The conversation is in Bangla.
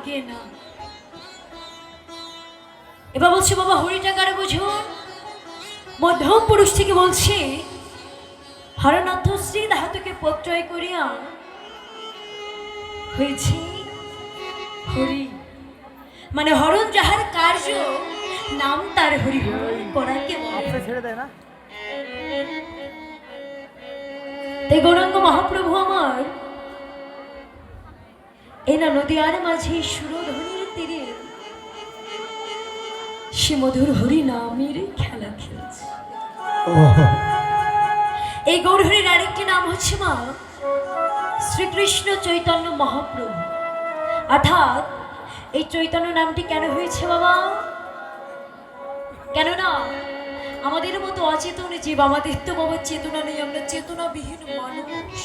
লাগে না। এবার বলছে বাবা হরিটা কারে বুঝুন। মধ্যম পুরুষ থেকে বলছে হরনাথ শ্রী ধাতুকে প্রত্যয় করিয়া হয়েছে হরি, মানে হরণ যাহার কার্য নাম তার হরি করাকে ছেড়ে দেয় না। তাই গৌরাঙ্গ মহাপ্রভু আমার এই না নদীয়ার মাঝে সুরধনির তীরে সে মধুর হরি নামের খেলা খেলছে। এই গৌরহরির আরেকটি নাম হচ্ছে মা শ্রীকৃষ্ণ চৈতন্য মহাপ্রভু। অর্থাৎ এই চৈতন্য নামটি কেন হয়েছে বাবা? কেননা আমাদের মতো অচেতন জীব, আমাদের তো বাবা চেতনা নেই, আমরা চেতনাবিহীন মানুষ।